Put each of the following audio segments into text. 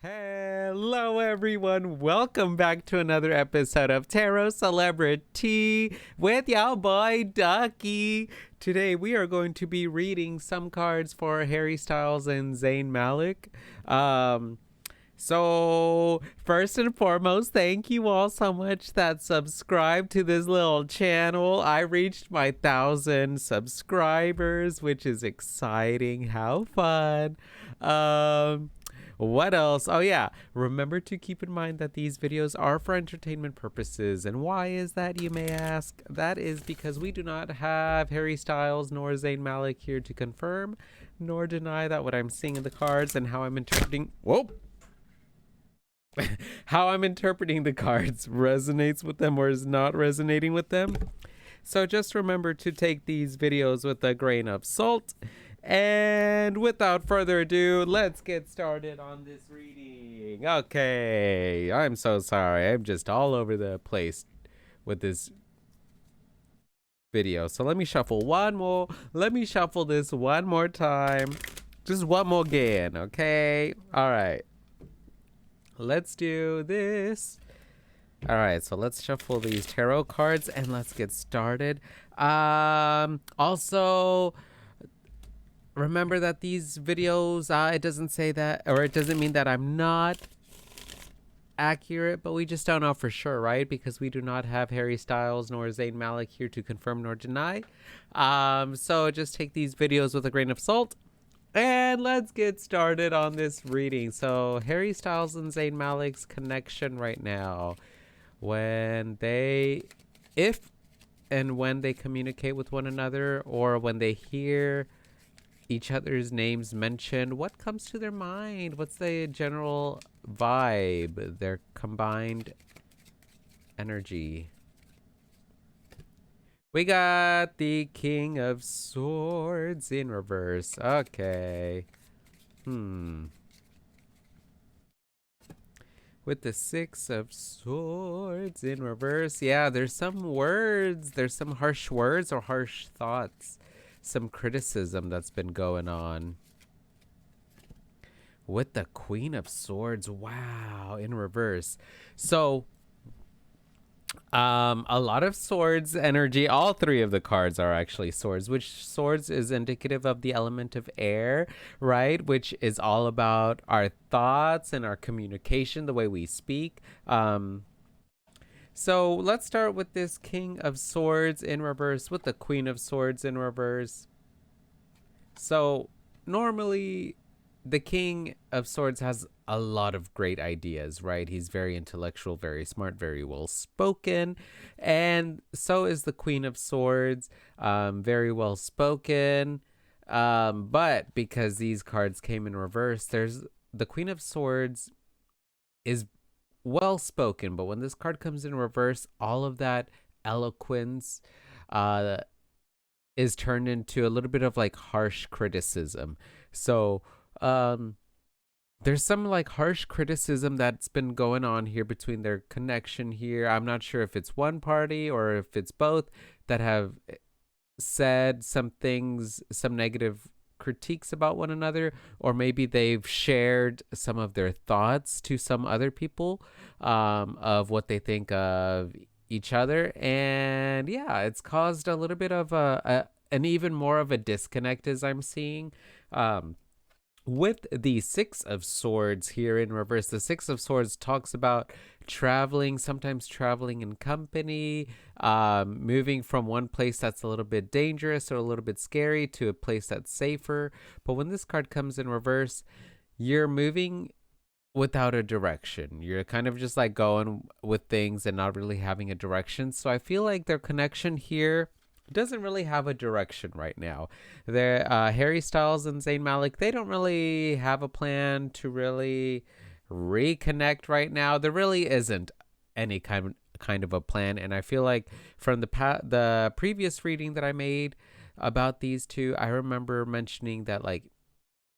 Hello, everyone. Welcome back to another episode of TarotCelebritea with y'all boy Ducky. Today, we are going to be reading some cards for Harry Styles and Zayn Malik. So first and foremost, thank you all so much that subscribe to this little channel. I reached my 1,000 subscribers, which is exciting. How fun. What else? Oh yeah, remember to keep in mind that these videos are for entertainment purposes. And why is that, you may ask? That is because we do not have Harry Styles nor Zayn Malik here to confirm nor deny that what I'm seeing in the cards and how I'm interpreting how I'm interpreting the cards resonates with them or is not resonating with them. So just remember to take these videos with a grain of salt. And without further ado, let's get started on this reading. Okay, I'm so sorry. I'm just all over the place with this video. So let me shuffle one more. Let me shuffle this one more time. Just one more again, okay? All right. Let's do this. All right, so let's shuffle these tarot cards and let's get started. Also, remember that these videos, it doesn't say that, or it doesn't mean that I'm not accurate, but we just don't know for sure, right? Because we do not have Harry Styles nor Zayn Malik here to confirm nor deny. So just take these videos with a grain of salt. And let's get started on this reading. So Harry Styles and Zayn Malik's connection right now, if and when they communicate with one another, or when they hear each other's names mentioned, what comes to their mind? What's the general vibe, their combined energy? We got the King of Swords in reverse. Okay. With the Six of Swords in reverse. Yeah, there's some words. There's some harsh words or harsh thoughts. Some criticism that's been going on. With the Queen of Swords. Wow, in reverse. So a lot of swords energy. All three of the cards are actually swords, which swords is indicative of the element of air, right? Which is all about our thoughts and our communication, the way we speak. So let's start with this King of Swords in reverse with the Queen of Swords in reverse. So normally the King of Swords has a lot of great ideas, right? He's very intellectual, very smart, very well spoken. And so is the Queen of Swords, very well spoken. But because these cards came in reverse, there's the Queen of Swords is well spoken, but when this card comes in reverse, all of that eloquence is turned into a little bit of like harsh criticism. So there's some like harsh criticism that's been going on here between their connection here. I'm not sure if it's one party or if it's both that have said some things, some negative critiques about one another, or maybe they've shared some of their thoughts to some other people of what they think of each other. And yeah, it's caused a little bit of an even more of a disconnect, as I'm seeing. With the Six of Swords here in reverse, the Six of Swords talks about traveling, sometimes traveling in company, moving from one place that's a little bit dangerous or a little bit scary to a place that's safer. But when this card comes in reverse, you're moving without a direction. You're kind of just like going with things and not really having a direction. So I feel like their connection here doesn't really have a direction right now. They're Harry Styles and Zayn Malik, they don't really have a plan to really reconnect right now. There really isn't any kind of a plan. And I feel like from the previous reading that I made about these two, I remember mentioning that like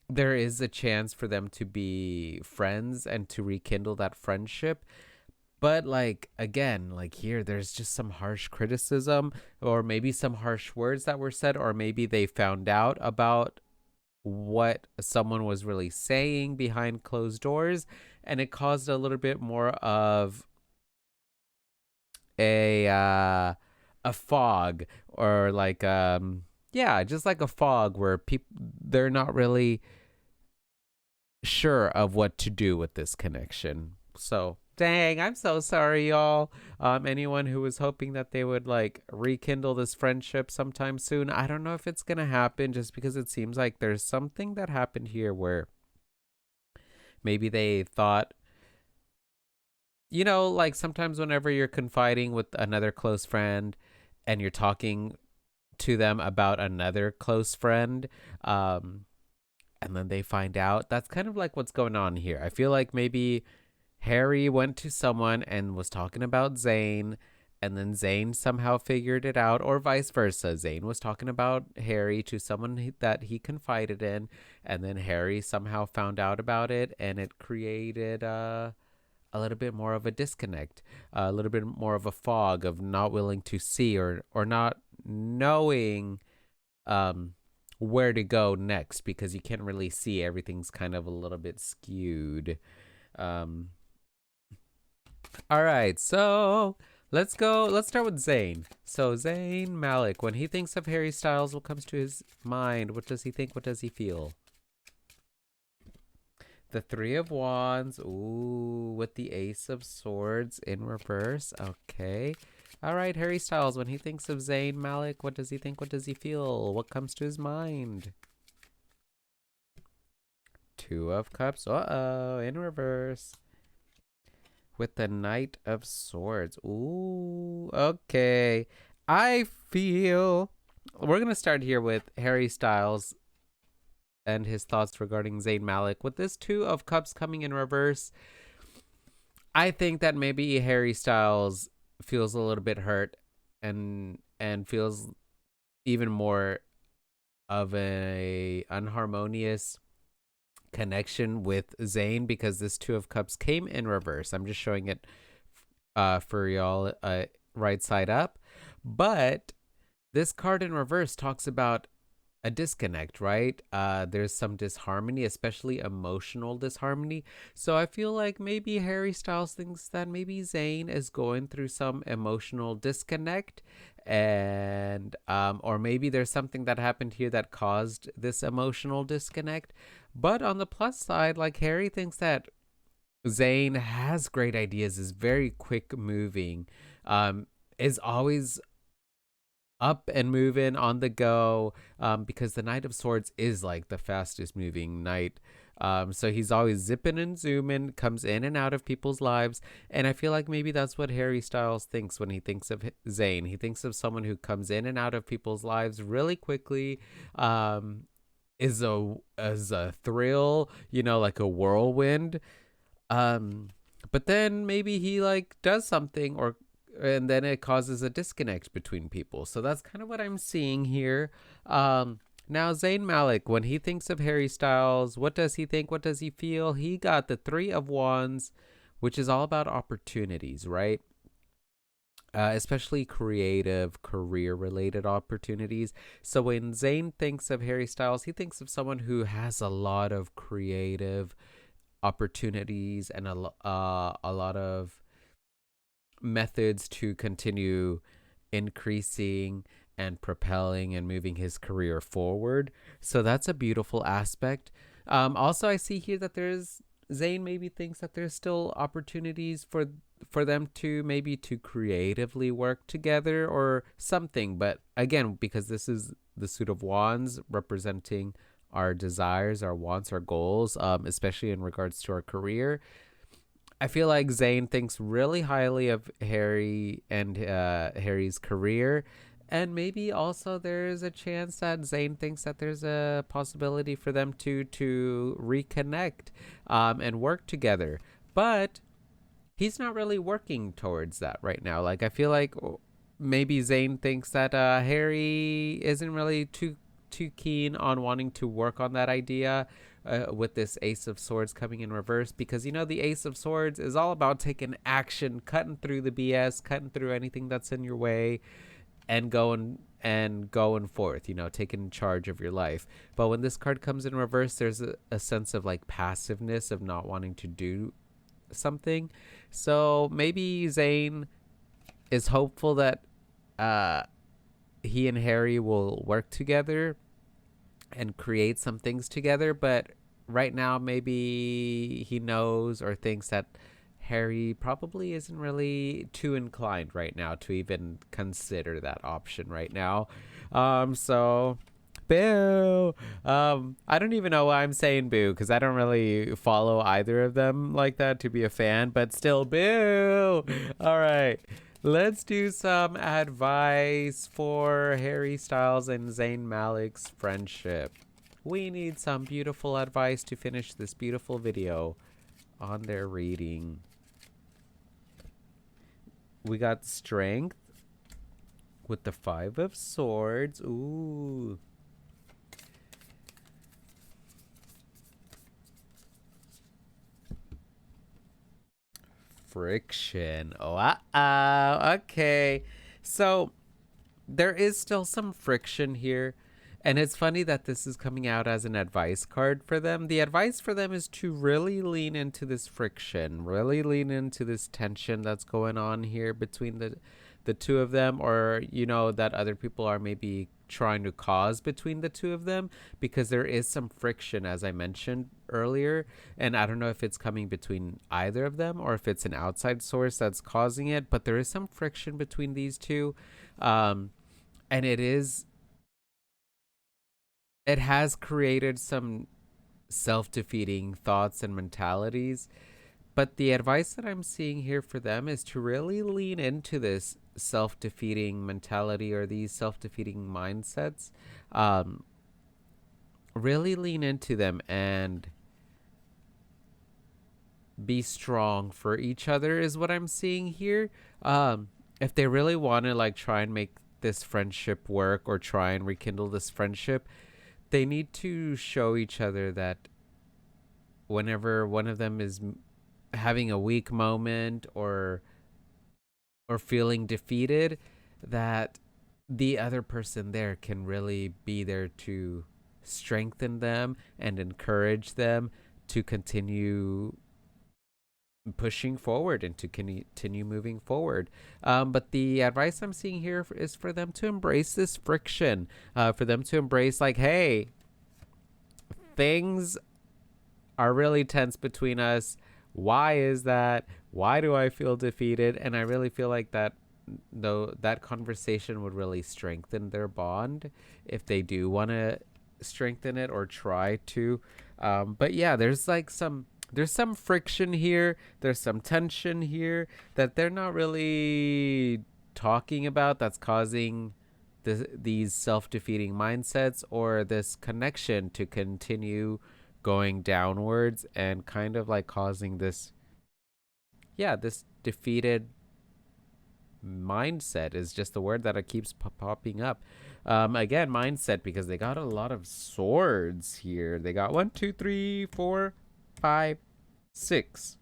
there is a chance for them to be friends and to rekindle that friendship. But like again, like here, there's just some harsh criticism, or maybe some harsh words that were said, or maybe they found out about what someone was really saying behind closed doors, and it caused a little bit more of a fog, or like yeah, just like a fog where people, they're not really sure of what to do with this connection. So dang, I'm so sorry, y'all. Anyone who was hoping that they would like rekindle this friendship sometime soon, I don't know if it's gonna happen, just because it seems like there's something that happened here where maybe they thought, like sometimes whenever you're confiding with another close friend and you're talking to them about another close friend, um, and then they find out, that's kind of like what's going on here. I feel like maybe Harry went to someone and was talking about Zayn, and then Zayn somehow figured it out, or vice versa. Zayn was talking about Harry to someone that he confided in, and then Harry somehow found out about it, and it created a little bit more of a disconnect, a little bit more of a fog of not willing to see, or not knowing where to go next, because you can't really see. Everything's kind of a little bit skewed. Um, all right, so let's go. Let's start with Zayn. So Zayn Malik, when he thinks of Harry Styles, what comes to his mind? What does he think? What does he feel? The Three of Wands. Ooh, with the Ace of Swords in reverse. Okay. All right, Harry Styles, when he thinks of Zayn Malik, what does he think? What does he feel? What comes to his mind? Two of Cups. Uh-oh, in reverse. With the Knight of Swords. Ooh, okay. I feel... We're going to start here with Harry Styles and his thoughts regarding Zayn Malik. With this Two of Cups coming in reverse, I think that maybe Harry Styles feels a little bit hurt, and feels even more of a unharmonious connection with Zayn, because this Two of Cups came in reverse. I'm just showing it for y'all right side up. But this card in reverse talks about a disconnect, right? There's some disharmony, especially emotional disharmony. So I feel like maybe Harry Styles thinks that maybe Zayn is going through some emotional disconnect, and or maybe there's something that happened here that caused this emotional disconnect. But on the plus side, like, Harry thinks that Zayn has great ideas, is very quick moving, is always up and moving on the go, because the Knight of Swords is like the fastest moving knight. So he's always zipping and zooming, comes in and out of people's lives. And I feel like maybe that's what Harry Styles thinks when he thinks of Zayn. He thinks of someone who comes in and out of people's lives really quickly, is a thrill, like a whirlwind. But then maybe he like does something, and then it causes a disconnect between people. So that's kind of what I'm seeing here. Now, Zayn Malik, when he thinks of Harry Styles, what does he think? What does he feel? He got the Three of Wands, which is all about opportunities, right? Especially creative, career-related opportunities. So when Zayn thinks of Harry Styles, he thinks of someone who has a lot of creative opportunities and a lot of methods to continue increasing and propelling and moving his career forward. So that's a beautiful aspect. Also, I see here that Zayn maybe thinks that there's still opportunities for them to maybe to creatively work together or something. But again, because this is the Suit of Wands representing our desires, our wants, our goals, especially in regards to our career, I feel like Zayn thinks really highly of Harry and Harry's career. And maybe also there's a chance that Zayn thinks that there's a possibility for them to reconnect, and work together. But he's not really working towards that right now. Like, I feel like maybe Zayn thinks that Harry isn't really too keen on wanting to work on that idea, with this Ace of Swords coming in reverse, because the Ace of Swords is all about taking action, cutting through the BS, cutting through anything that's in your way, and going and going forth, taking charge of your life. But when this card comes in reverse, there's a sense of like passiveness, of not wanting to do something. So maybe Zayn is hopeful that he and Harry will work together and create some things together, but right now maybe he knows or thinks that Harry probably isn't really too inclined right now to even consider that option right now. So boo. I don't even know why I'm saying boo, because I don't really follow either of them like that to be a fan, but still boo. All right. Let's do some advice for Harry Styles and Zayn Malik's friendship. We need some beautiful advice to finish this beautiful video on their reading. We got strength with the 5 of Swords. Ooh. Friction. Oh, okay. So there is still some friction here. And it's funny that this is coming out as an advice card for them. The advice for them is to really lean into this friction, really lean into this tension that's going on here between the two of them, or that other people are maybe trying to cause between the two of them, because there is some friction, as I mentioned earlier, and I don't know if it's coming between either of them or if it's an outside source that's causing it, but there is some friction between these two. And it has created some self-defeating thoughts and mentalities. But the advice that I'm seeing here for them is to really lean into this self-defeating mentality, or these self-defeating mindsets. Really lean into them and be strong for each other is what I'm seeing here. If they really want to like try and make this friendship work, or try and rekindle this friendship, they need to show each other that whenever one of them is having a weak moment or feeling defeated, that the other person there can really be there to strengthen them and encourage them to continue pushing forward and to continue moving forward. But the advice I'm seeing here is for them to embrace this friction, for them to embrace like, hey, things are really tense between us. Why is that? Why do I feel defeated? And I really feel like that, though, that conversation would really strengthen their bond if they do want to strengthen it or try to. But yeah, there's some friction here. There's some tension here that they're not really talking about, that's causing these self-defeating mindsets, or this connection to continue going downwards, and kind of like causing this defeated mindset is just the word that it keeps popping up. Again, mindset, because they got a lot of swords here. They got 1, 2, 3, 4, 5, 6.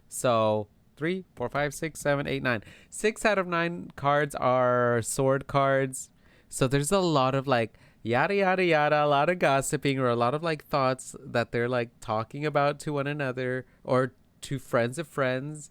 So 3, 4, 5, 6, 7, 8, 9. 6 out of 9 cards are sword cards. So there's a lot of like yada yada yada, a lot of gossiping, or a lot of like thoughts that they're like talking about to one another, or to friends of friends,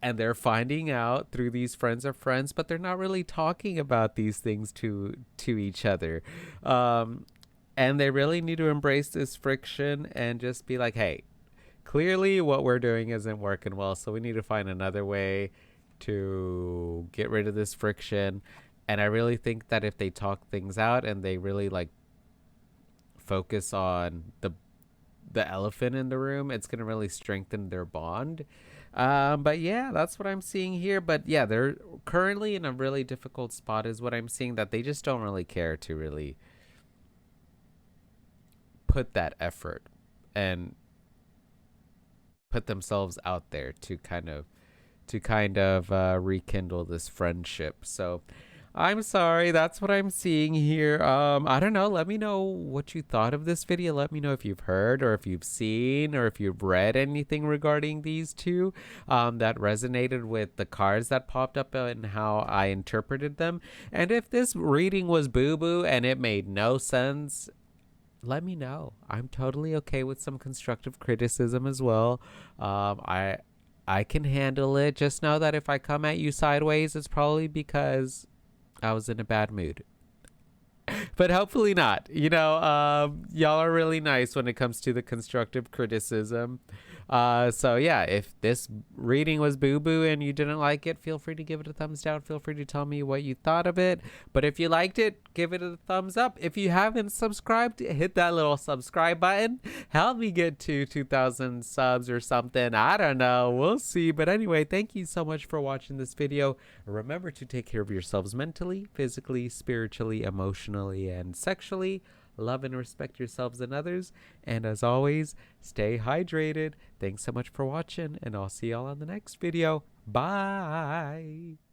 and they're finding out through these friends of friends, but they're not really talking about these things to each other. And they really need to embrace this friction and just be like, hey, clearly what we're doing isn't working well, so we need to find another way to get rid of this friction. And I really think that if they talk things out and they really like focus on the elephant in the room, it's going to really strengthen their bond. But yeah, that's what I'm seeing here. But yeah, they're currently in a really difficult spot is what I'm seeing, that they just don't really care to really put that effort and put themselves out there to kind of rekindle this friendship. So I'm sorry. That's what I'm seeing here. I don't know. Let me know what you thought of this video. Let me know if you've heard or if you've seen or if you've read anything regarding these two that resonated with the cards that popped up and how I interpreted them. And if this reading was boo-boo and it made no sense, let me know. I'm totally okay with some constructive criticism as well. I can handle it. Just know that if I come at you sideways, it's probably because I was in a bad mood. But hopefully not. Y'all are really nice when it comes to the constructive criticism. So yeah, if this reading was boo boo and you didn't like it, feel free to give it a thumbs down. Feel free to tell me what you thought of it. But if you liked it, give it a thumbs up. If you haven't subscribed, hit that little subscribe button. Help me get to 2,000 subs or something. I don't know. We'll see. But anyway, thank you so much for watching this video. Remember to take care of yourselves mentally, physically, spiritually, emotionally, and sexually. Love and respect yourselves and others. And as always, stay hydrated. Thanks so much for watching, and I'll see y'all on the next video. Bye.